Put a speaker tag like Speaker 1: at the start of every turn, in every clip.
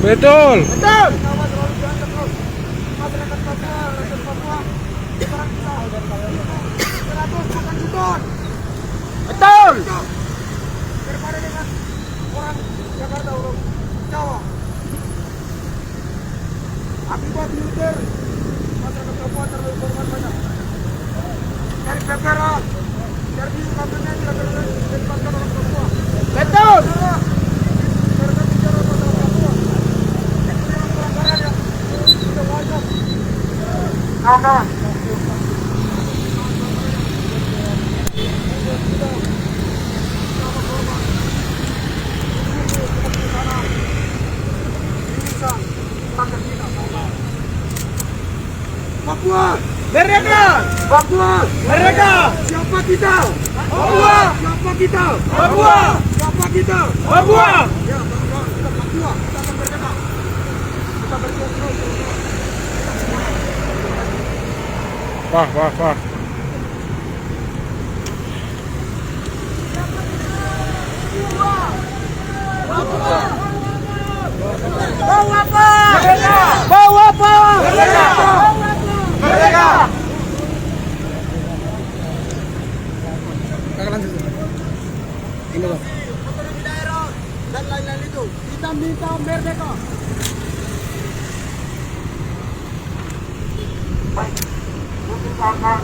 Speaker 1: Betul.
Speaker 2: Betul. Betul. Daripada dengan orang Jakarta, orang Jawa. Akibat militer, masyarakat Papua terlalu korban banyak. Dari PPRA, dari kabinet, dari bangsa orang Papua. Betul. Kawan-kawan. Papua merdeka! Papua merdeka! Siapa kita? Papua! Siapa kita? Papua! Siapa kita? Papua! Ya, kawan-kawan, kita Papua, kita akan merdeka. Kita berjuang.
Speaker 1: Wah.
Speaker 2: Bau apa? Merdeka! Bau apa? Merdeka! Merdeka! Ini loh. Otonomi daerah dan lain-lain itu. Kita minta merdeka. Baik. Mungkin kawan-kawan.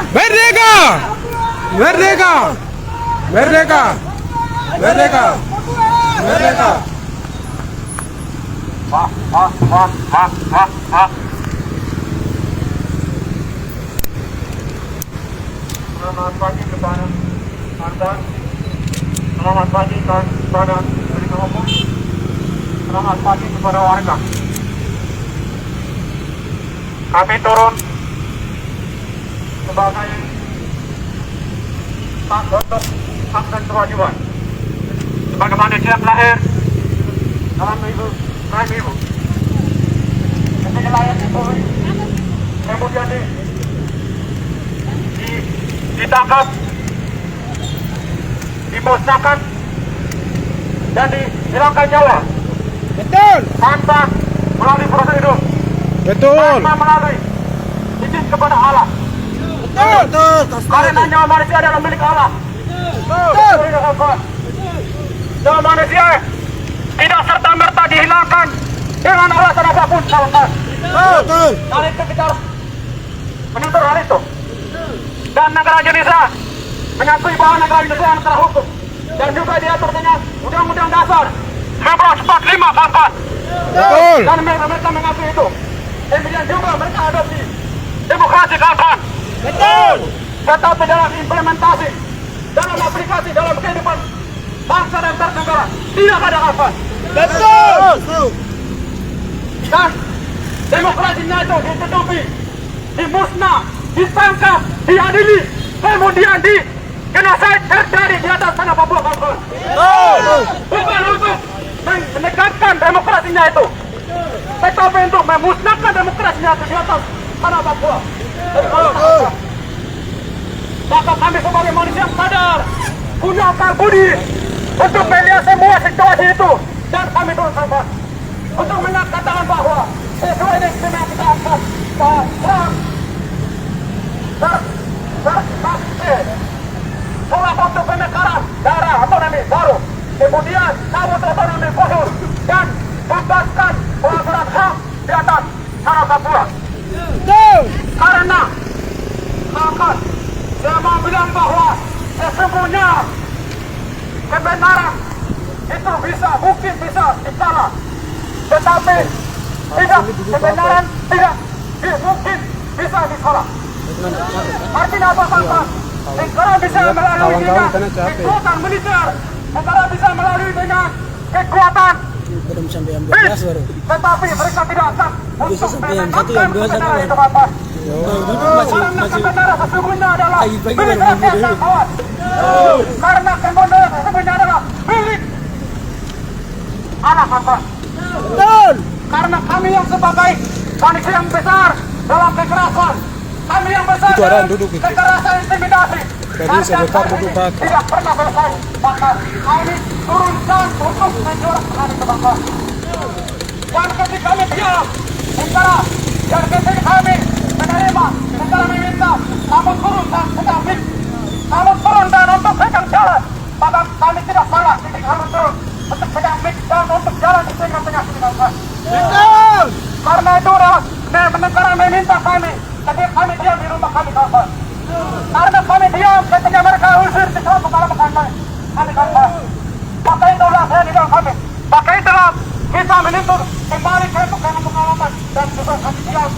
Speaker 1: Merdeka! Merdeka! Merdeka! Merdeka! Merdeka!
Speaker 3: Selamat pagi kepada Anda. Selamat pagi kepada penegak hukum. Selamat pagi kepada warga. Kami turun sebagai bentuk hak dan kewajiban sebagai manusia yang lahir dalam rahim ibu. Ketika lahir dibui, kemudian ditangkap, dimusnahkan, dan dihilangkan nyawa.
Speaker 2: Betul.
Speaker 3: Tanpa melalui proses hidup.
Speaker 1: Betul.
Speaker 3: Tanpa melalui izin kepada Allah.
Speaker 2: Betul.
Speaker 3: Karena nyawa manusia adalah milik Allah.
Speaker 2: Betul.
Speaker 3: Nyawa manusia tidak serta-merta dihilangkan dengan alasan apapun, kawan-kawan.
Speaker 2: Betul.
Speaker 3: Hal itu kita harus menuntut hal itu. Dan negara Indonesia mengakui bahwa negara Indonesia yang terhukum dan juga diatur dengan Undang-Undang Dasar 1945, kawan-kawan.
Speaker 1: Betul.
Speaker 3: Dan mereka mengakui itu. Kemudian juga mereka adopsi demokrasi, kawan-kawan.
Speaker 2: Betul.
Speaker 3: Tetapi dalam implementasi, dalam aplikasi, dalam kehidupan bangsa dan bernegara tidak ada kawan.
Speaker 2: Betul.
Speaker 3: Dan demokrasinya itu ditutupi, dimusnah, ditangkap, diadili, kemudian di genocide terjadi di atas tanah Papua, kawan-kawan. Bukan untuk menegakkan demokrasinya itu, tetapi untuk memusnahkan demokrasinya itu di atas tanah Papua. Maka kami sebagai manusia yang sadar, punya akal budi untuk melihat semua situasi itu, dan kami turun sampai untuk mengatakan bahwa sesuai dengan kita akan pola untuk pemekaran daerah otonomi baru, kemudian kabut otonomi khusus, dan bebaskan pelanggaran HAM di atas tanah Papua. Karena saya mau bilang bahwa sesungguhnya kebenaran itu mungkin bisa disalah, tetapi kebenaran tidak mungkin bisa disalah. Artinya apa, kawan? Negara bisa melalui kekuatan militer negara bisa melalui dengan kekuatan.
Speaker 2: Belum sampai yang 12 baru.
Speaker 3: Tetapi mereka tidak akan
Speaker 2: Bisa
Speaker 3: untuk
Speaker 2: sampai yang 1 yang 2 satu
Speaker 3: kebenaran
Speaker 2: kan.
Speaker 3: itu Bapak.
Speaker 2: Masih
Speaker 3: Kebenaran sesungguhnya adalah
Speaker 2: pagi-pagi
Speaker 3: milik
Speaker 2: baru
Speaker 3: rakyat dan kawan. Karena kebenaran sesungguhnya adalah milik anak Bapak.
Speaker 2: betul.
Speaker 3: Karena kami yang sebagai manusia yang besar dalam kekerasan, kami yang besar
Speaker 1: Itu ada
Speaker 3: dalam
Speaker 1: yang duduk itu.
Speaker 3: kekerasan intimidasi,
Speaker 1: Jadi
Speaker 3: dan
Speaker 1: sebentar
Speaker 3: kami
Speaker 1: duduk Pak.
Speaker 3: tidak pernah selesai. Maka kami turunkan untuk menjorokkan itu Bapak. Dan ketika kami diam, negara dan ketika kami menerima, negara meminta kamu turun dan tetapi kamu turun dan untuk pegang jalan, maka kami tidak salah ketika kamu turun untuk pegang dan untuk jalan di tengah-tengah sini Bapak.
Speaker 2: Betul.
Speaker 3: Karena itu adalah negara meminta kami, ketika kami diam di rumah kami Bapak. Karena kami diam ketika mereka usir di dalam kepala kami Bapak. Maka itulah saya di dalam kami. Maka itulah kita menuntut kembali ke pengalaman dan juga kami diam.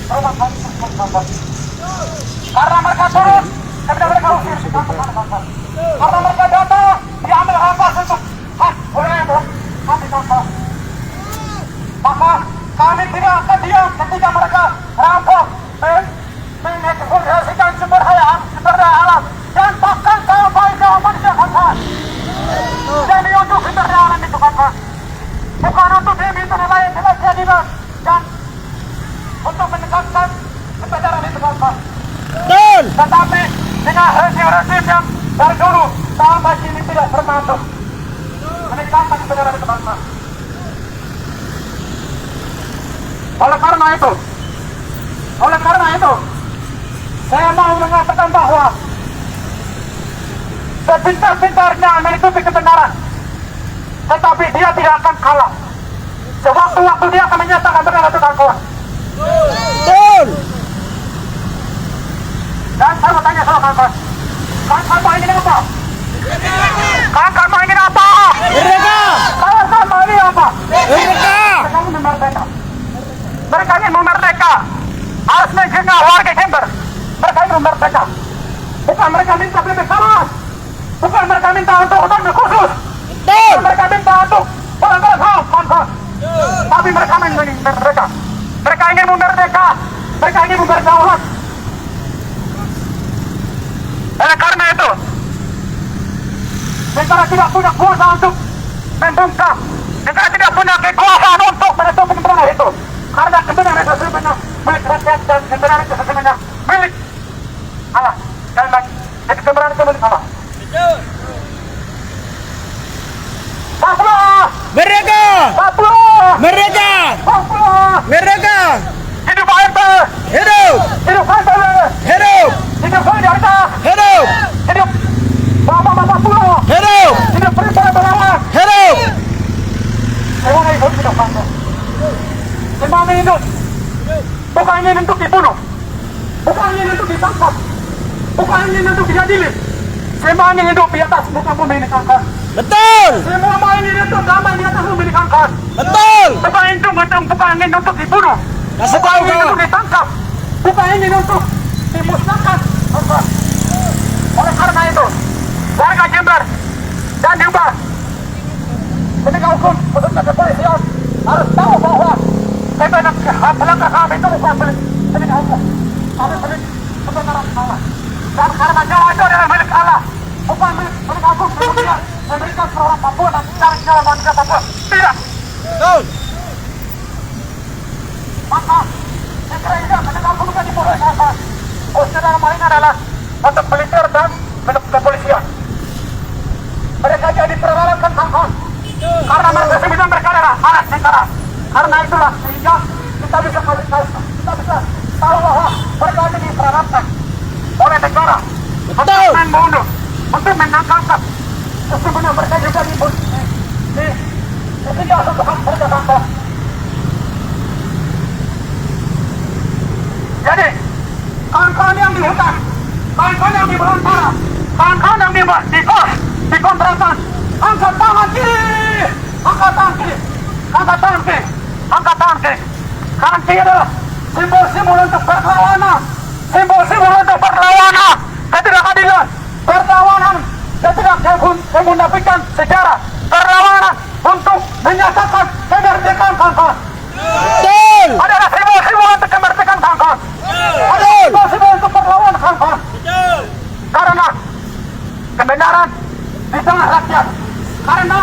Speaker 3: Rumah kami Bapak. Karena mereka turun, ketika mereka usir di dalam kepala Bapak. Karena mereka datang, diambil hak untuk hak oleh kami Bapak. Maka kami tidak akan diam ketika mereka rampok, mengeksplorasikan sumber daya alam dan bahkan sampai ke manusia Bapak. Jadi untuk sumber daya alam itu Bapak, bukan untuk demi lain tidak jadikan dan untuk menegakkan kebenaran itu Bapak.
Speaker 2: Betul.
Speaker 3: Tetapi dengan rezim yang dari dulu sampai kini tidak pernah untuk menegakkan kebenaran itu Bapak. Oleh karena itu, saya mau mengatakan bahwa sepintar-pintarnya menutupi kebenaran, tetapi dia tidak akan kalah. Sewaktu-waktu dia akan menyatakan benar itu kawan.
Speaker 2: Betul.
Speaker 3: Dan saya mau tanya sama kawan, kawan mau ingin apa? Kawan mau ingin apa?
Speaker 2: Merdeka.
Speaker 3: Kawan mau ini apa?
Speaker 2: Merdeka.
Speaker 3: Mereka ingin merdeka. Mereka ingin merdeka. Harus menjaga warga Jember. Mereka ingin merdeka. Bukan mereka minta bebesaran. Bukan mereka minta untuk otonomi khusus.
Speaker 2: Betul.
Speaker 3: Bukan mereka minta untuk barang-barang hal, kawan. Tapi mereka ingin merdeka. Mereka ingin merdeka. Mereka ingin berdaulat. Oleh karena itu, negara tidak punya kuasa untuk membungkam. Negara tidak punya kekuasaan untuk menutupi kebenaran itu. Karena kebenaran itu sebenarnya milik rakyat dan kebenaran itu sebenarnya milik Allah. Dan jadi kebenaran itu milik Allah. Papua!
Speaker 2: Merdeka.
Speaker 3: Papua!
Speaker 2: Merdeka.
Speaker 3: Papua!
Speaker 2: Merdeka.
Speaker 3: Hidup AMP!
Speaker 2: Hidup.
Speaker 3: Hidup AMP!
Speaker 2: Hidup.
Speaker 3: Hidup solidaritas!
Speaker 2: Hidup.
Speaker 3: Hidup Bapak-bapak Pulau!
Speaker 2: Hidup.
Speaker 3: Hidup Perintah Belawan!
Speaker 2: Hidup.
Speaker 3: Semuanya hidup tidak bangga. Semuanya hidup. Bukan ingin untuk dibunuh. Bukan ingin untuk ditangkap. Bukan ingin untuk diadili. Semuanya hidup di atas muka bumi ini Kangkang.
Speaker 2: Betul.
Speaker 3: Semua ingin untuk damai di atas bumi ini Kangkang.
Speaker 2: Betul.
Speaker 3: Bukan ingin untuk dibunuh.
Speaker 2: Kasih
Speaker 3: Bukan
Speaker 2: tahu
Speaker 3: ingin
Speaker 2: kau.
Speaker 3: untuk ditangkap. Bukan ingin untuk dimusnahkan. Kangkang. Oleh karena itu, warga Jember dan juga penegak hukum khususnya kepolisian harus tahu bahwa langkah kami itu bukan penegak hukum, tapi kebenaran Allah. Dan karena Jawa itu adalah milik Allah, bukan milik penegak hukum kemudian memberikan ke orang Papua dan mencari jalan manusia Papua. Tidak.
Speaker 2: Betul.
Speaker 3: Maka negara ini penegak hukum kan dibolehkan. Khususnya dalam hal ini adalah untuk militer dan kepolisian. Mereka jadi peralakan Kangkang. Karena mereka sembilan mereka adalah anak negara. Karena itulah sehingga kita bisa tahu bahwa mereka ini diperalatan oleh negara untuk membunuh, untuk menangkap. Sesungguhnya mereka juga dibunuh. Sehingga untuk hak mereka Kangkang. Jadi kawan-kawan yang di hutan, kawan-kawan yang di belantara, kawan-kawan yang di kos, di kontrakan, angkat tangan kiri, angkat tangan kiri, angkat tangan kiri, angkat tangan kiri. Tangan kiri adalah simbol-simbol untuk perlawanan, simbol-simbol untuk perlawanan, ketidakadilan, perlawanan, ketidakadilan. menafikan sejarah perlawanan untuk menyatakan kemerdekaan kawan-kawan.
Speaker 1: Betul.
Speaker 3: Adalah simbol-simbol untuk kemerdekaan kawan-kawan. Ada simbol-simbol untuk perlawanan kawan-kawan. Karena kebenaran di tengah rakyat, karena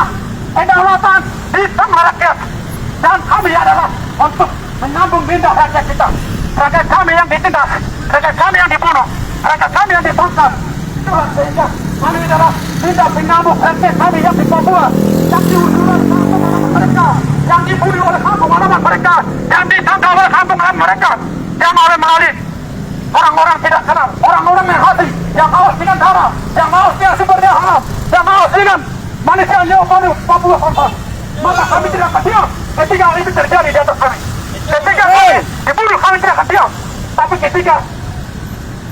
Speaker 3: kedaulatan di tengah rakyat, dan kami adalah untuk menyambung lidah rakyat kita. Rakyat kami yang ditindas, rakyat kami yang dibunuh, rakyat kami yang ditangkap. Itulah sehingga kami adalah lidah penyambung rakyat kami yang di Papua, yang diusir oleh kampung halaman mereka, yang dibunuh oleh kampung halaman mereka, yang ditangkap oleh kampung halaman mereka, yang oleh melalui orang-orang tidak kenal, orang-orang yang hati, yang haus dengan darah, yang haus dengan sumber daya alam, yang haus dengan manusia yang Papua kawan. Maka kami tidak akan diam ketika hal itu terjadi di atas kami. Ketika kami dibunuh, kami tidak akan diam. Tapi ketika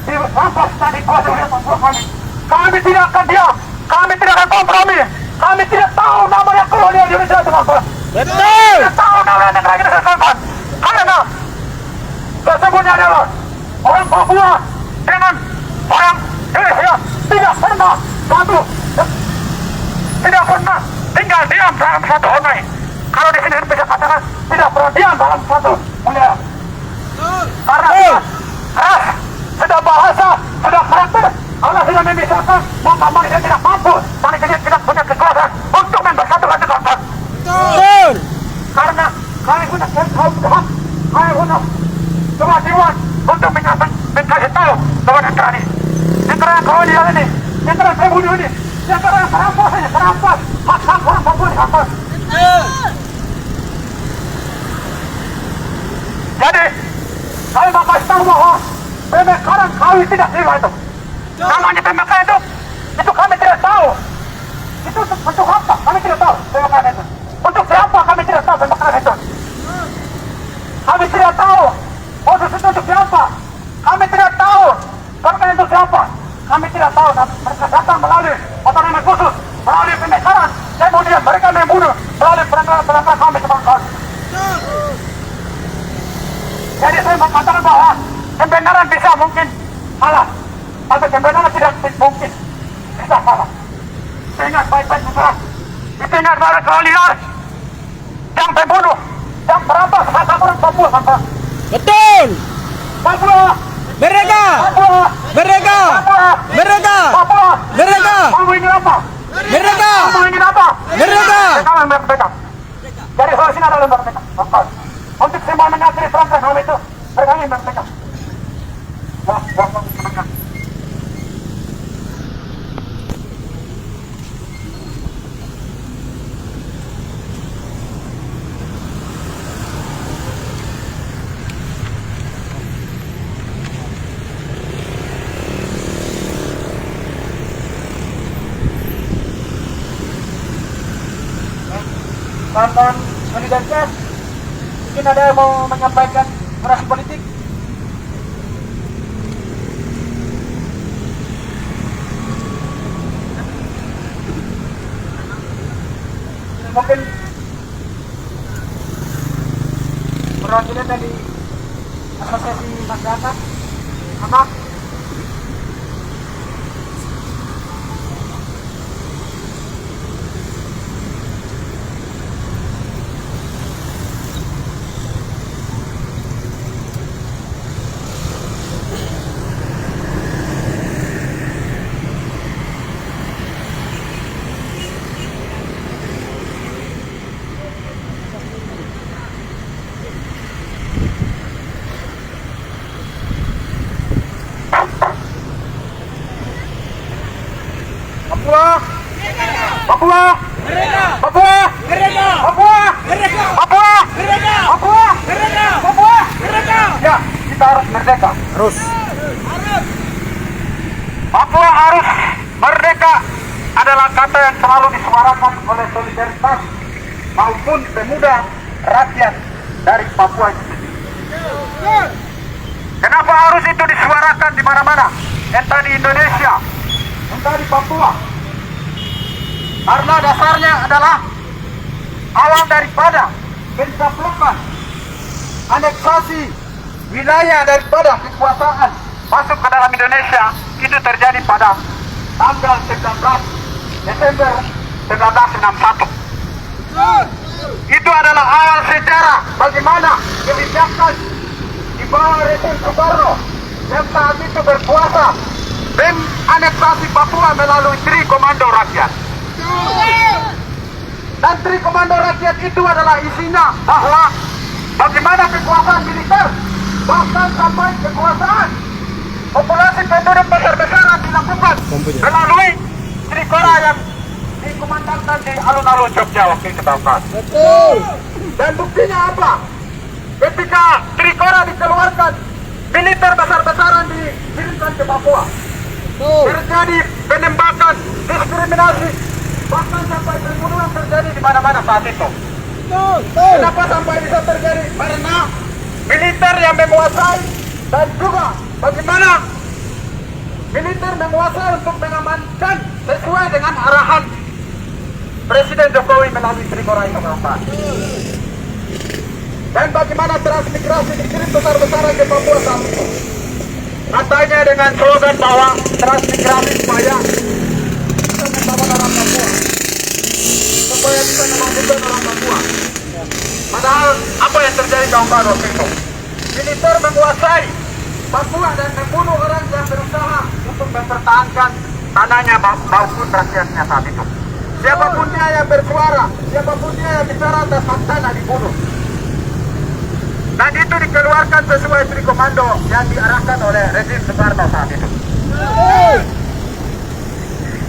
Speaker 3: dirampas dan dikuasai oleh Papua kami tidak akan diam. Kami tidak akan kompromi. Kami tidak tahu namanya kolonial Indonesia itu apa.
Speaker 1: Betul.
Speaker 3: Tidak tahu namanya negara Indonesia kawan. Karena sesungguhnya adalah orang Papua dengan orang Indonesia tidak pernah tinggal diam dalam satu honai. Kalau di sini bisa katakan tidak pernah diam dalam satu wilayah. Karena ras, sudah bahasa, sudah karakter, Allah sudah memisahkan, maka manusia tidak mampu, manusia tidak punya kekuatan untuk mempersatukan kawan.
Speaker 1: Betul.
Speaker 3: Karena kami punya kaum hak, kami punya kemajuan untuk mencari tahu bahwa negara ini, negara yang kolonial ini, negara yang pembunuh ini, negara yang merampas hak-hak orang Papua dirampas. Jadi, kami mau kasih tahu bahwa pemekaran kami tidak terima itu. Namanya pemekaran itu kami tidak tahu. Itu untuk apa? Kami tidak tahu pemekaran itu. Untuk siapa kami tidak tahu pemekaran itu. Kami tidak tahu. Modus itu untuk siapa? Kami tidak tahu. Pemekaran itu siapa? Kami tidak tahu. Mereka datang melalui otonomi khusus, melalui pemekaran, kemudian mereka membunuh melalui pelanggaran kami kawan-kawan. Jadi saya mengatakan bahwa kebenaran bisa mungkin salah, tapi kebenaran tidak mungkin bisa salah. Ingat baik-baik juga. Ingat para kolonial yang pembunuh, yang merampas hak orang Papua kawan.
Speaker 1: Betul.
Speaker 3: Papua
Speaker 1: Merdeka.
Speaker 3: Papua
Speaker 1: Merdeka.
Speaker 3: Papua
Speaker 1: Merdeka.
Speaker 3: Papua.
Speaker 1: Merdeka.
Speaker 3: Kamu ingin apa?
Speaker 1: Merdeka.
Speaker 3: Kamu ingin apa?
Speaker 1: Merdeka.
Speaker 3: Kamu merdeka. Jadi solusinya adalah merdeka. Untuk semua mengakhiri perang kami itu, mereka ingin merdeka. Wah, merdeka. Kawan-kawan solidaritas, mungkin ada yang mau menyampaikan orasi politik? Mungkin perwakilan dari asosiasi masyarakat, anak. Papua, Papua, Papua, Papua, Papua, Papua, Papua, ya, kita harus merdeka.
Speaker 1: Harus.
Speaker 3: Papua harus merdeka adalah kata yang selalu disuarakan oleh solidaritas maupun pemuda rakyat dari Papua itu sendiri. Kenapa harus itu disuarakan di mana-mana? Entah di Indonesia, entah di Papua. Karena dasarnya adalah awal daripada pencaplokan aneksasi wilayah daripada kekuasaan masuk ke dalam Indonesia itu terjadi pada tanggal 19 Desember 1961. Itu adalah awal sejarah bagaimana kebijakan di bawah rezim Soekarno yang saat itu berkuasa dan aneksasi Papua melalui Tri Komando Rakyat. Dan Tri Komando Rakyat itu adalah isinya bahwa bagaimana kekuasaan militer bahkan sampai kekuasaan populasi penduduk besar-besaran dilakukan melalui Trikora yang dikumandangkan di alun-alun Jogja waktu itu tahun.
Speaker 1: Betul.
Speaker 3: Dan buktinya apa? Ketika Trikora dikeluarkan, militer besar-besaran dikirimkan ke Papua.
Speaker 1: Betul.
Speaker 3: Terjadi penembakan, diskriminasi, bahkan sampai pembunuhan terjadi di mana-mana saat itu.
Speaker 1: Betul. Betul.
Speaker 3: Kenapa sampai bisa terjadi? Karena militer yang menguasai dan juga bagaimana militer menguasai untuk mengamankan sesuai dengan arahan Presiden Jokowi melalui Trikora itu Bapak. Dan bagaimana transmigrasi dikirim besar-besaran ke Papua saat itu. Katanya dengan slogan bahwa transmigrasi supaya bisa membangun orang Papua, supaya bisa membangun orang Papua. Padahal apa yang terjadi kawan-kawan waktu itu? Militer menguasai Papua dan membunuh orang yang berusaha untuk mempertahankan tanahnya maupun rakyatnya saat itu. Siapapun dia yang bersuara, siapapun dia yang bicara atas hak tanah dibunuh. Dan itu dikeluarkan sesuai Tri Komando yang diarahkan oleh rezim Soekarno saat itu.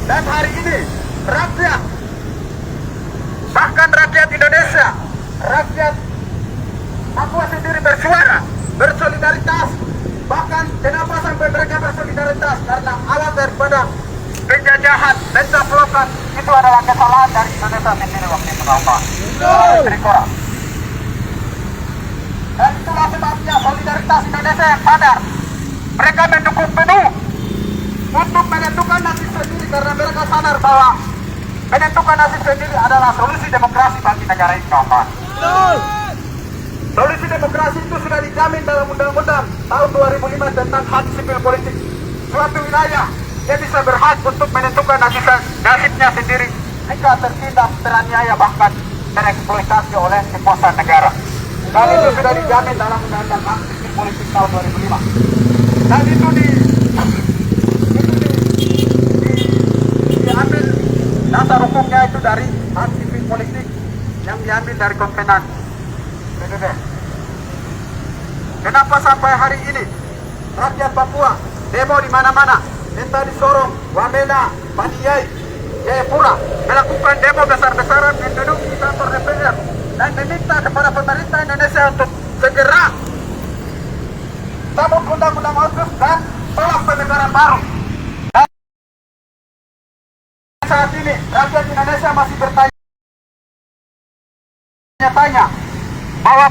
Speaker 3: Dan hari ini rakyat, bahkan rakyat Indonesia, rakyat Papua sendiri bersuara, bersolidaritas. Bahkan kenapa sampai mereka bersolidaritas? Karena alat daripada penjajahan dan caplokan itu adalah kesalahan dari Indonesia sendiri waktu itu Bapak. Trikora. Dan itulah sebabnya solidaritas Indonesia yang sadar. Mereka mendukung penuh untuk menentukan nasib sendiri karena mereka sadar bahwa menentukan nasib sendiri adalah solusi demokrasi bagi negara ini Bapak. Solusi demokrasi itu sudah dijamin dalam Undang-Undang tahun 2005 tentang hak sipil politik. Suatu wilayah dia bisa berhak untuk menentukan nasibnya sendiri jika tertindak, teraniaya, bahkan tereksploitasi oleh kekuasaan negara. Dan itu sudah dijamin dalam Undang-Undang hak sipil politik tahun 2005. Dan itu diambil dasar hukumnya itu dari hak sipil politik yang diambil dari Konvenan PBB. Kenapa sampai hari ini rakyat Papua demo di mana-mana, entah di Sorong, Wamena, Paniai, Jayapura, melakukan demo besar-besaran menduduki kantor DPR dan meminta kepada pemerintah Indonesia untuk segera cabut undang-undang otsus dan tolak pemekaran baru. Dan saat ini rakyat Indonesia masih bertanya-tanya bahwa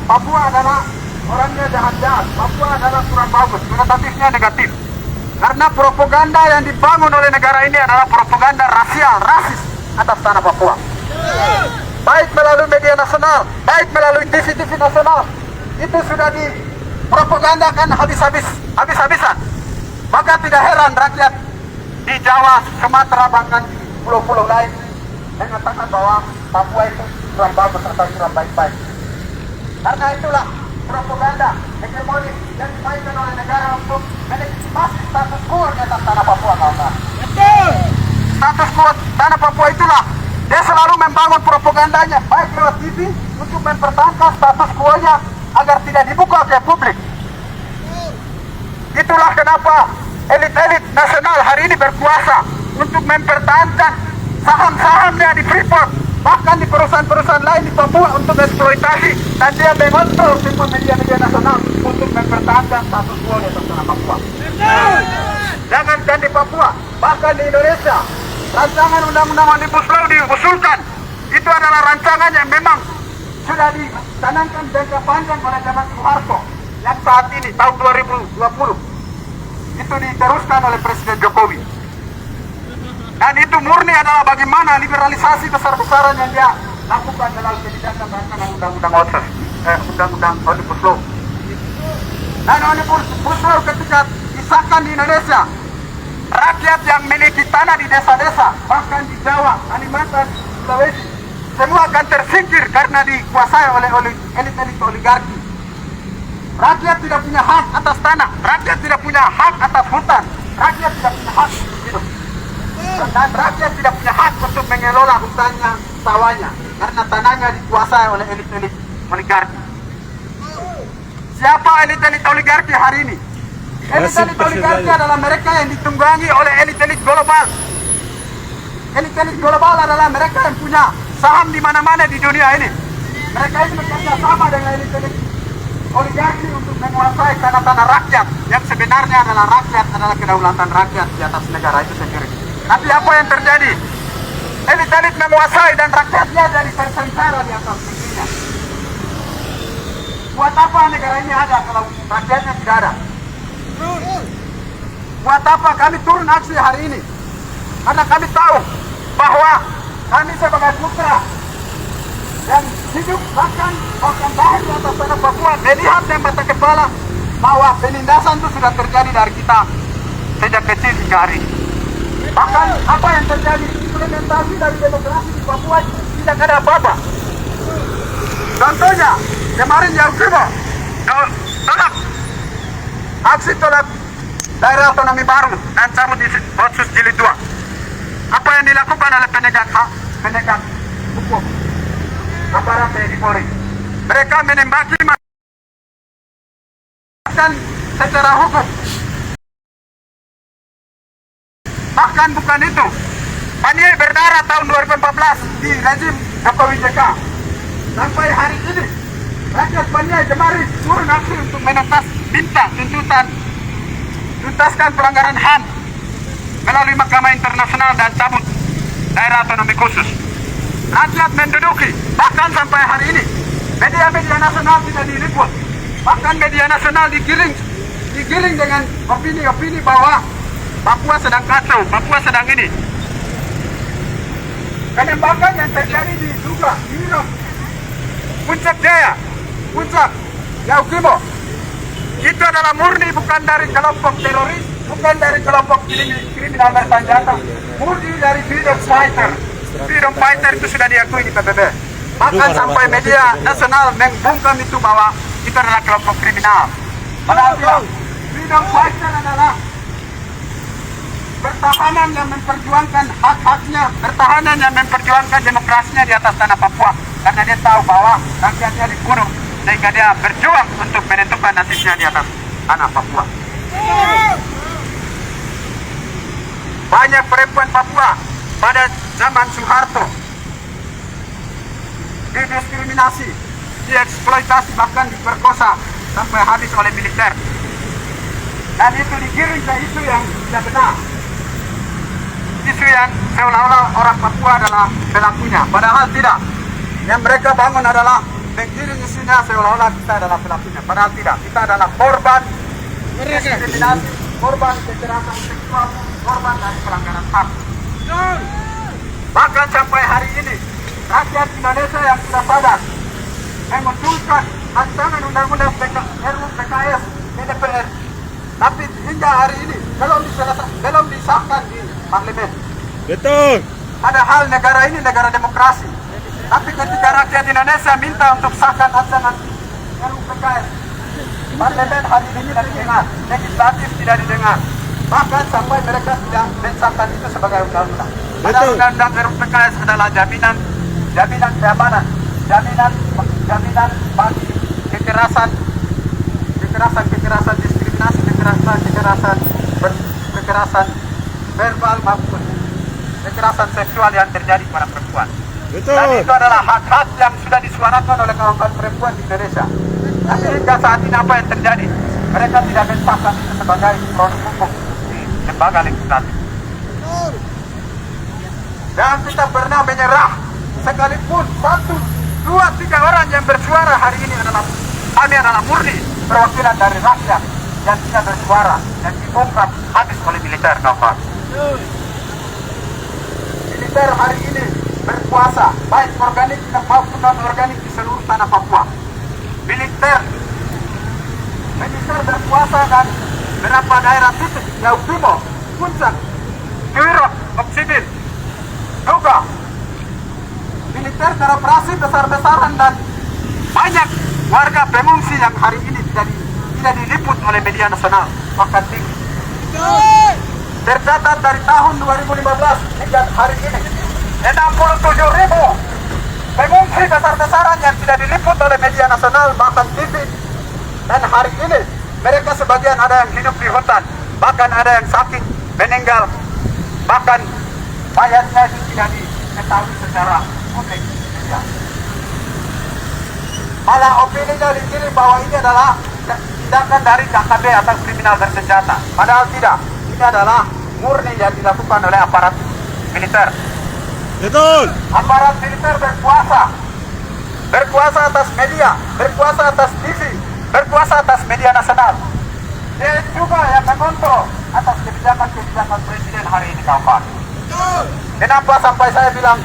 Speaker 3: Papua adalah orangnya jahat-jahat, Papua adalah kurang bagus, negatifnya negatif. Karena propaganda yang dibangun oleh negara ini adalah propaganda rasial, rasis atas tanah Papua. Baik melalui media nasional, baik melalui TV-TV nasional, itu sudah dipropagandakan habis-habisan. Maka tidak heran rakyat di Jawa, Sumatera, bahkan di pulau-pulau lain mengatakan bahwa Papua itu kurang bagus atau kurang baik-baik. Karena itulah propaganda hegemonis yang dimainkan oleh negara untuk melegitimasi status quo di atas tanah Papua, kawan-kawan. Status quo tanah Papua itulah dia selalu membangun propagandanya baik lewat TV untuk mempertahankan status quo-nya agar tidak dibuka ke publik. Itulah kenapa elit-elit nasional hari ini berkuasa untuk mempertahankan saham-sahamnya di Freeport, bahkan di perusahaan-perusahaan lain di Papua untuk eksploitasi, dan dia mengontrol simpul media-media nasional untuk mempertahankan status quo di atas tanah Papua. Jangankan di Papua, bahkan di Indonesia, rancangan undang-undang Omnibus Law diusulkan. Itu adalah rancangan yang memang sudah dicanangkan jangka panjang oleh zaman Soeharto, yang saat ini tahun 2020 itu diteruskan oleh Presiden Jokowi. Dan itu murni adalah bagaimana liberalisasi besar-besaran yang dia lakukan melalui kebijakan rancangan undang-undang otsus, undang-undang Omnibus Law. Dan Omnibus Law ketika disahkan di Indonesia rakyat yang memiliki tanah di desa-desa, bahkan di Jawa, Kalimantan, Sulawesi, semua akan tersingkir karena dikuasai oleh elit-elit oligarki. Rakyat tidak punya hak atas tanah, rakyat tidak punya hak atas hutan, rakyat tidak punya hak hidup. Dan rakyat tidak punya hak untuk mengelola hutannya, sawahnya, karena tanahnya dikuasai oleh elit-elit oligarki. Siapa elit-elit oligarki hari ini? Elit-elit oligarki adalah mereka yang ditunggangi oleh elit-elit global. Elit-elit global adalah mereka yang punya saham di mana-mana di dunia ini. Mereka ini bekerja sama dengan elit-elit oligarki untuk menguasai tanah-tanah rakyat, yang sebenarnya adalah rakyat, adalah kedaulatan rakyat di atas negara itu sendiri. Tapi apa yang terjadi? Elit-elit menguasai dan rakyatnya jadi tersentara di atas negerinya. Buat apa negara ini ada kalau rakyatnya tidak ada? Buat apa kami turun aksi hari ini? Karena kami tahu bahwa kami sebagai putra yang hidup bahkan lahir di atas tanah Papua, melihat dan mata kepala bahwa penindasan itu sudah terjadi dari kita sejak kecil hingga hari ini. Bahkan apa yang terjadi, implementasi dari demokrasi di Papua tidak ada apa-apa. Contohnya, kemarin Yaukimo tolak aksi tolak daerah otonomi baru dan cabut di Otsus Jilid 2. Apa yang dilakukan oleh penegak hukum, aparat TNI Polri? Mereka menembaki dan secara hukum. Bahkan bukan itu, Paniai berdarah tahun 2014 di rezim Jokowi JK. Sampai hari ini, rakyat Paniai kemarin turun aksi untuk minta tuntaskan pelanggaran HAM melalui Mahkamah Internasional dan cabut daerah otonomi khusus. Rakyat menduduki, bahkan sampai hari ini media-media nasional tidak diliput, bahkan media nasional digiring dengan opini-opini bahwa Papua sedang kacau, Papua sedang ini. Penembakan yang terjadi di Duga, di Iraq, Puncak Jaya, Puncak Yaukimo, itu adalah murni bukan dari kelompok teroris, bukan dari kelompok kriminal bersenjata, murni dari freedom fighter. Freedom fighter itu sudah diakui di PBB. Bahkan sampai media nasional membungkam itu bahwa itu adalah kelompok kriminal. Padahal tidak. Freedom fighter adalah pertahanan yang memperjuangkan hak-haknya, pertahanan yang memperjuangkan demokrasinya di atas tanah Papua. Karena dia tahu bahwa rakyatnya dibunuh, sehingga dia berjuang untuk menentukan nasibnya di atas tanah Papua. Banyak perempuan Papua pada zaman Soeharto didiskriminasi, dieksploitasi, bahkan diperkosa sampai habis oleh militer. Dan itu digiring ke isu yang tidak benar. Isu yang seolah-olah orang Papua adalah pelakunya, padahal tidak. Yang mereka bangun adalah menggiring isunya seolah-olah kita adalah pelakunya, padahal tidak. Kita adalah korban diskriminasi, korban kekerasan seksual, korban dari pelanggaran HAM. Bahkan sampai hari ini, rakyat Indonesia yang sudah sadar memunculkan rancangan undang-undang RUU PKS di DPR. Tapi hingga hari ini belum disahkan di parlemen.
Speaker 1: Betul.
Speaker 3: Padahal negara ini negara demokrasi. Tapi ketika rakyat Indonesia minta untuk sahkan rancangan RUU PKS, parlemen hari ini tidak didengar, legislatif tidak didengar. Bahkan sampai mereka tidak mensahkan itu sebagai undang-undang. Padahal undang-undang RUU PKS adalah jaminan keamanan, jaminan bagi kekerasan, diskriminasi, kekerasan verbal maupun kekerasan seksual yang terjadi pada perempuan.
Speaker 1: Betul.
Speaker 3: Dan itu adalah hak-hak yang sudah disuarakan oleh kawan-kawan perempuan di Indonesia. Tapi hingga saat ini apa yang terjadi? Mereka tidak mensahkan itu sebagai produk hukum di lembaga legislatif. Dan kita pernah menyerah, sekalipun 1, 2, 3 orang yang bersuara hari ini kami adalah murni perwakilan dari rakyat yang tidak bersuara dan dibungkam habis oleh militer kawan. Militer hari ini berkuasa, baik organik maupun non-organik di seluruh tanah Papua. Militer berkuasa dan beberapa daerah titik Yaukimo, puncak Kirap Oksibil juga militer beroperasi besar-besaran dan banyak warga pengungsi yang hari ini tidak diliput oleh media nasional bahkan TV. Tercatat dari tahun 2015 hingga hari ini 67.000 pengungsi besar-besaran yang tidak diliput oleh media nasional bahkan TV. Dan hari ini mereka sebagian ada yang hidup di hutan, bahkan ada yang sakit, meninggal, bahkan mayatnya itu tidak diketahui secara publik. Malah opininya dikirim bahwa ini adalah tindakan dari KKB atau kriminal bersenjata. Padahal tidak. Ini adalah murni yang dilakukan oleh aparat militer.
Speaker 1: Betul.
Speaker 3: Aparat militer berkuasa atas media, berkuasa atas TV, berkuasa atas media nasional. Dia juga yang mengontrol atas kebijakan-kebijakan presiden hari ini, kawan. Kenapa sampai saya bilang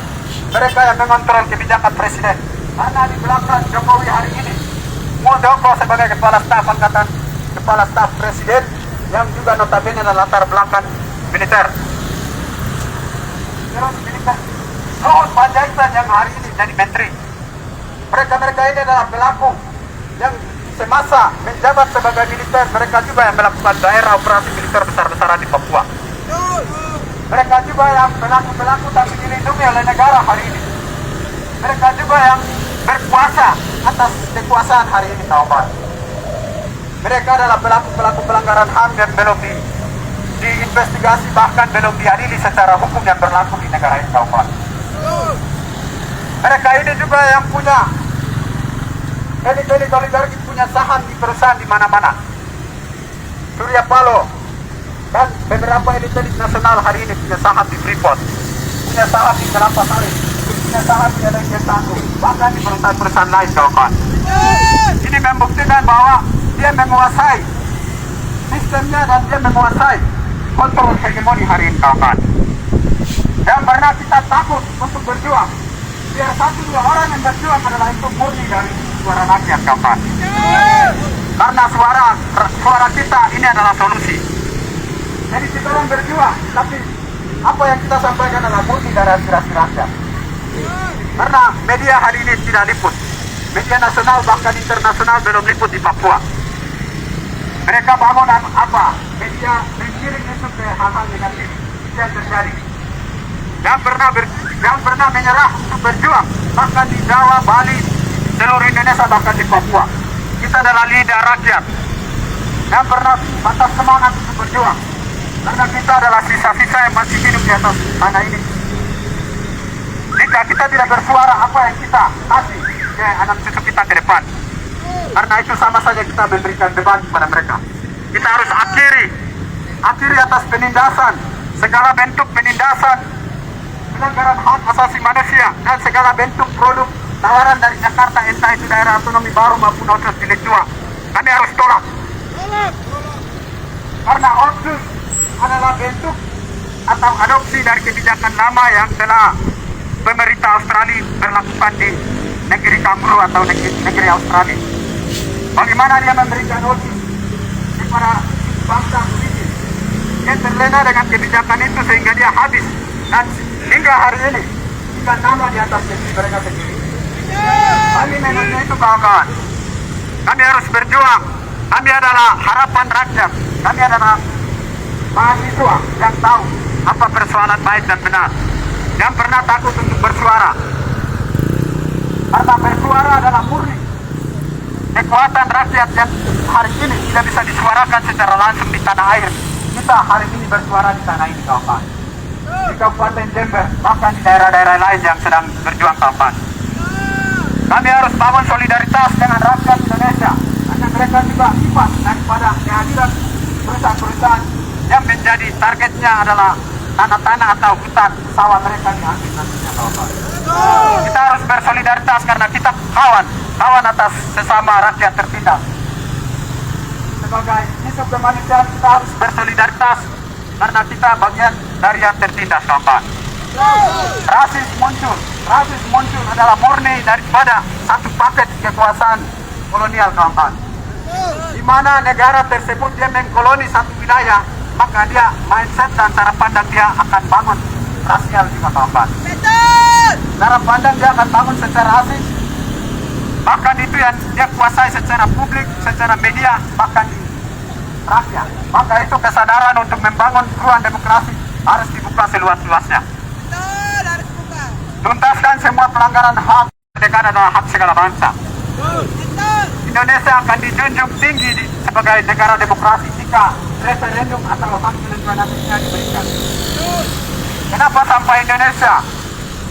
Speaker 3: mereka yang mengontrol kebijakan presiden? Karena di belakang Jokowi hari ini, Muldoko sebagai kepala staf presiden yang juga notabene adalah latar belakang militer. Terus militer Luhut Panjaitan yang hari ini jadi menteri. Mereka ini adalah pelaku yang semasa menjabat sebagai militer. Mereka juga yang melakukan daerah operasi militer besar-besaran di Papua. Mereka juga yang pelaku tapi dilindungi oleh negara hari ini. Mereka juga yang berkuasa atas kekuasaan hari ini, kawan. Mereka adalah pelaku pelanggaran HAM yang belum diinvestigasi, bahkan belum diadili secara hukum yang berlaku di negara ini, kawan. Mereka ini juga yang punya elit-elit oligarki, punya saham di perusahaan di mana-mana. Surya Paloh dan beberapa elit-elit nasional hari ini punya saham di Freeport, punya saham di Kelapa Sawit, punya saham di LNG Satu, bahkan di perusahaan-perusahaan lain, kawan. Ini membuktikan bahwa dia menguasai sistemnya dan dia menguasai kontrol hegemoni hari ini, kawan. Dan pernah kita takut untuk berjuang, biar 1-2 orang yang berjuang adalah itu murni dari suara rakyat, kawan. Karena suara kita ini adalah solusi. Jadi kita orang berjuang, tapi apa yang kita sampaikan adalah murni dari aspirasi rakyat. Karena media hari ini tidak liput, media nasional bahkan internasional belum liput di Papua. Mereka bangun apa? Media menggiring itu ke hal-hal negatif yang terjadi. Yang pernah menyerah untuk berjuang, bahkan di Jawa, Bali, seluruh Indonesia, bahkan di Papua. Kita adalah lidah rakyat yang pernah batas semangat untuk berjuang. Karena kita adalah sisa-sisa yang masih hidup di atas tanah ini. Jika kita tidak bersuara, apa yang kita kasih ke anak cucu kita ke depan? Karena itu sama saja kita memberikan beban kepada mereka. Kita harus akhiri atas penindasan, segala bentuk penindasan, pelanggaran hak asasi manusia, dan segala bentuk produk tawaran dari Jakarta, entah itu daerah otonomi baru maupun otsus jilid 2. Kami harus tolak. Karena otsus adalah bentuk atau adopsi dari kebijakan lama yang telah pemerintah Australia berlakukan di negeri Kanguru atau negeri Australia. Bagaimana dia memberikan otsus kepada bangsa ini? Dia terlena dengan kebijakan itu sehingga dia habis, dan hingga hari ini tinggal nama di atas mereka sendiri. Kami menurutnya itu, kawan-kawan. Kami harus berjuang. Kami adalah harapan rakyat. Kami adalah mahasiswa yang tahu apa persoalan baik dan benar, yang pernah takut untuk bersuara. Karena bersuara adalah murni kekuatan rakyat yang hari ini tidak bisa disuarakan secara langsung di tanah air. Kita hari ini bersuara di tanah ini, kawan. Di Kabupaten Jember, bahkan di daerah-daerah lain yang sedang berjuang, kawan. Kami harus bangun solidaritas dengan rakyat Indonesia, karena mereka juga imbas daripada kehadiran perusahaan-perusahaan yang menjadi targetnya adalah tanah-tanah atau hutan sawah mereka diambil nantinya, kawan. Kita harus bersolidaritas karena kita kawan atas sesama rakyat tertindas. Sebagai isu kemanusiaan kita harus bersolidaritas karena kita bagian dari yang tertindas, kawan. Rasis muncul adalah murni daripada satu paket kekuasaan kolonial, kawan. Di mana negara tersebut dia mengkoloni satu wilayah maka dia mindset dan cara pandang dia akan bangun rasial juga kawan. Cara pandang dia akan bangun secara asing, bahkan itu yang dia kuasai secara publik, secara media, bahkan di rakyat. Maka itu kesadaran untuk membangun ruang demokrasi harus dibuka seluas-luasnya. Tuntaskan semua pelanggaran hak negara dan hak segala bangsa. Indonesia akan dijunjung tinggi sebagai negara demokrasi jika referendum atau hak penentuan nasibnya diberikan. Kenapa sampai Indonesia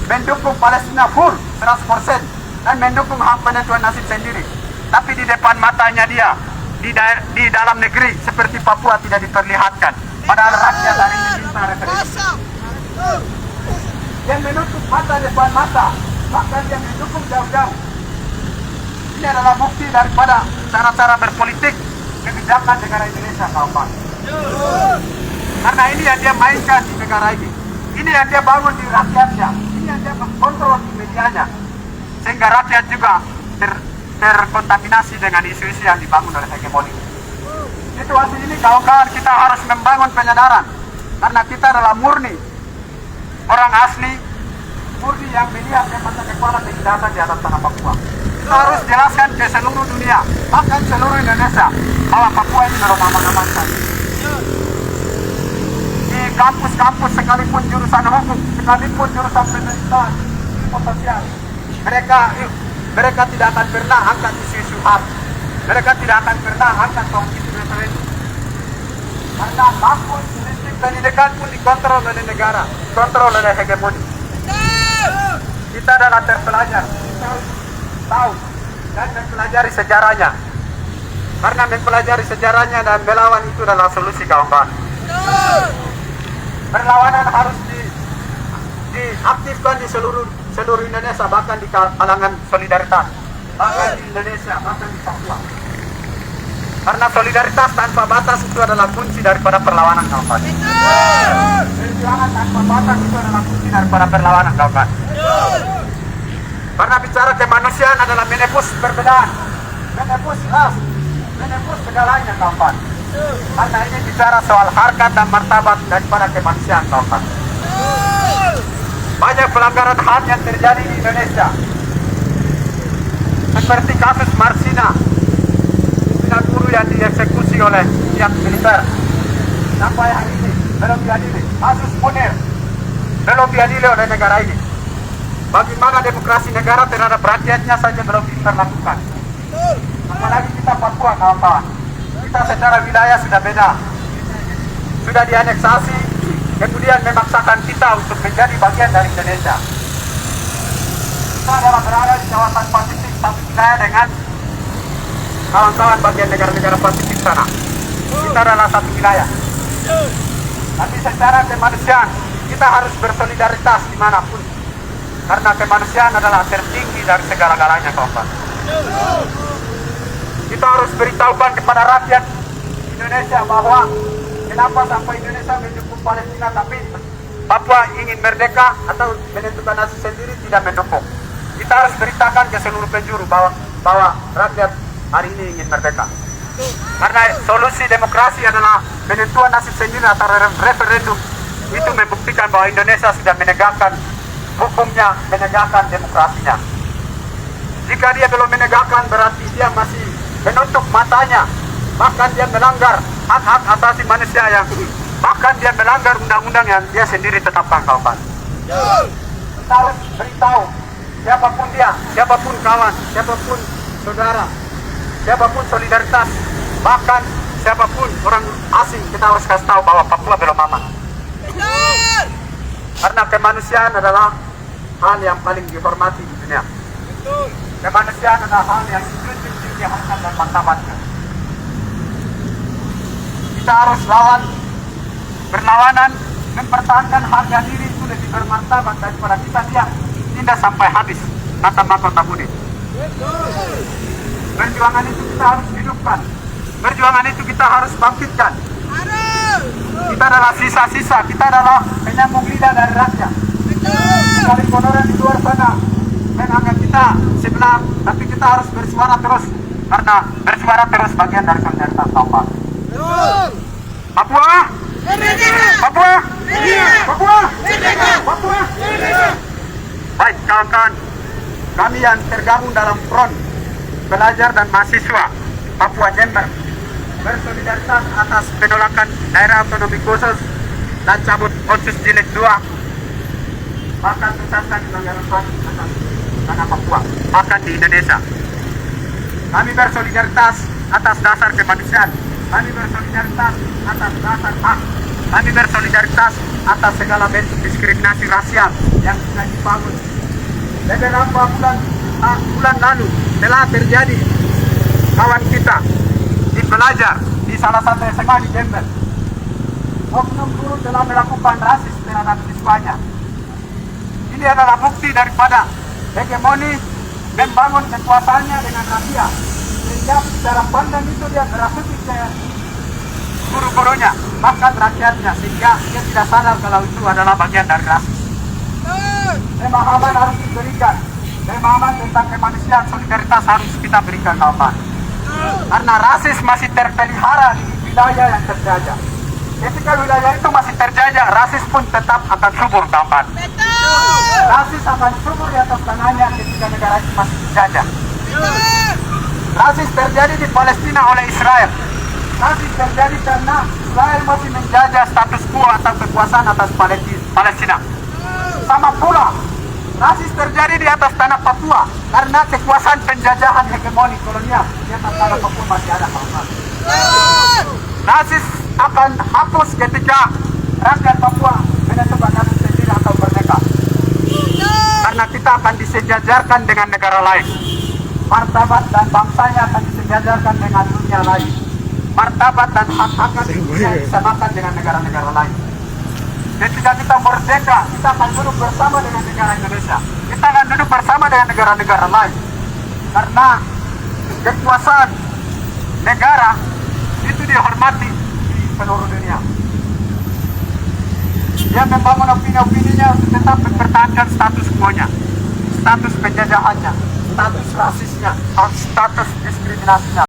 Speaker 3: mendukung Palestina full 100% dan mendukung hak penentuan nasib sendiri, tapi di depan matanya dia di dalam negeri seperti Papua tidak diperlihatkan, padahal rakyat hari ini minta referendum. Yang menutup mata depan mata, bahkan yang mendukung jauh-jauh. Ini adalah bukti daripada cara-cara berpolitik kebijakan negara Indonesia, kawan. Karena ini yang dia mainkan di negara ini. Ini yang dia bangun di rakyatnya. Ini yang dia kontrol di medianya. Sehingga rakyat juga terkontaminasi dengan isu-isu yang dibangun oleh hegemoni. Situasi ini kawan-kawan kita harus membangun penyadaran. Karena kita adalah murni orang asli, murni yang melihat mata kepala kejahatan di atas tanah Papua. Kita harus jelaskan ke seluruh dunia, bahkan seluruh Indonesia, bahwa Papua ini adalah aman-aman. Di kampus-kampus sekalipun jurusan hukum, sekalipun jurusan pemerintahan, sosial, mereka tidak akan pernah angkat isu-isu HAM. Mereka tidak akan pernah angkat isu referendum. Karena kampus, listrik, pendidikan pun dikontrol oleh negara, dikontrol oleh hegemoni. Kita adalah terpelajar, kita harus tahu dan mempelajari sejarahnya. Karena mempelajari sejarahnya dan melawan itu adalah solusi, kawan-kawan. Perlawanan harus diaktifkan di seluruh Indonesia, bahkan di kalangan solidaritas, bahkan di Indonesia, bahkan di Papua. Karena solidaritas tanpa batas itu adalah kunci daripada perlawanan, kawan. Perjuangan tanpa batas itu adalah kunci daripada perlawanan, kawan. Karena bicara kemanusiaan adalah menepus perbedaan, menepus ras, menepus segalanya, kawan. Karena ini bicara soal harkat dan martabat daripada kemanusiaan, kawan. Banyak pelanggaran HAM yang terjadi di Indonesia, seperti kasus Marsina, pimpinan guru yang dieksekusi oleh pihak militer. Sampai hari ini belum diadili. Kasus Munir belum diadili oleh negara ini. Bagaimana demokrasi negara terhadap rakyatnya saja belum diperlakukan. Apalagi kita Papua, kawan-kawan. Kita secara wilayah sudah beda, sudah dianeksasi, kemudian memaksakan kita untuk menjadi bagian dari Indonesia. Kita adalah berada di kawasan Pasifik, satu wilayah dengan kawan-kawan bagian negara-negara Pasifik sana. Kita adalah satu wilayah. Tapi secara kemanusiaan kita harus bersolidaritas dimanapun, karena kemanusiaan adalah tertinggi dari segala-galanya, kawan-kawan. Kita harus beritahukan kepada rakyat Indonesia bahwa kenapa sampai Indonesia mendukung Palestina tapi Papua ingin merdeka atau menentukan nasib sendiri tidak mendukung. Kita harus beritakan ke seluruh penjuru bahwa rakyat hari ini ingin merdeka. Karena solusi demokrasi adalah penentuan nasib sendiri atau referendum. Itu membuktikan bahwa Indonesia sudah menegakkan hukumnya, menegakkan demokrasinya. Jika dia belum menegakkan, berarti dia masih menutup matanya, bahkan dia melanggar hak-hak asasi manusia yang bahkan dia melanggar undang-undang yang dia sendiri tetapkan, kawan. Kita harus beritahu siapapun dia, siapapun kawan, siapapun saudara, siapapun solidaritas, bahkan siapapun orang asing, kita harus kasih tahu bahwa Papua belum aman. Karena kemanusiaan adalah hal yang paling dihormati di dunia. Kemanusiaan adalah hal yang dijunjung tinggi harkat dan martabatnya. Kita harus berlawanan, mempertahankan harga diri itu lebih bermartabat daripada kita diam tidak sampai habis kata mahkota budi. Perjuangan itu kita harus hidupkan, perjuangan itu kita harus bangkitkan. Kita adalah sisa-sisa, kita adalah penyambung lidah dari rakyat. Sekalipun orang di luar sana menganggap kita sebelah, tapi kita harus bersuara terus, karena bersuara terus bagian dari solidaritas Papua. Papua Papua. Papua. Papua. Baik kawan-kawan, kami yang tergabung dalam front pelajar dan mahasiswa Papua Jember bersolidaritas atas penolakan daerah otonomi khusus dan cabut Otsus Jilid 2 bahkan tuntaskan pelanggaran HAM atas tanah Papua bahkan di Indonesia. Kami bersolidaritas atas dasar kemanusiaan, kami bersolidaritas atas dasar hak, kami bersolidaritas atas segala bentuk diskriminasi rasial yang sudah dibangun. Beberapa bulan lalu telah terjadi kawan kita di pelajar di salah satu SMA di Jember. Oknum guru telah melakukan rasis terhadap siswanya. Ini adalah bukti daripada hegemoni membangun kekuasaannya dengan rahasia. Sehingga secara pandang itu dia merasuki guru-gurunya, bahkan rakyatnya, sehingga dia tidak sadar kalau itu adalah bagian dari rasis. Pemahaman harus diberikan, pemahaman tentang kemanusiaan, solidaritas harus kita berikan kawan. Karena rasis masih terpelihara di wilayah yang terjajah. Ketika wilayah itu masih terjajah, rasis pun tetap akan subur kawan. Rasis akan subur di atas tanahnya ketika negara itu masih terjajah. Rasis terjadi di Palestina oleh Israel. Rasis terjadi karena Israel masih menjajah status quo atau kekuasaan atas Palestina. Sama pula, rasis terjadi di atas tanah Papua karena kekuasaan penjajahan hegemoni kolonial di atas tanah Papua masih ada kawan. Rasis akan hapus ketika rakyat Papua menentukan nasib sendiri atau merdeka. Karena kita akan disejajarkan dengan negara lain. Martabat dan bangsanya akan disejajarkan dengan dunia lain. Martabat dan hak-hak disamakan dengan negara-negara lain. Ketika kita merdeka, kita akan duduk bersama dengan negara Indonesia. Kita akan duduk bersama dengan negara-negara lain. Karena kekuasaan negara itu dihormati di seluruh dunia. Dia membangun opini-opininya untuk tetap mempertahankan status quo-nya, status penjajahannya, status rasisnya, status diskriminasinya.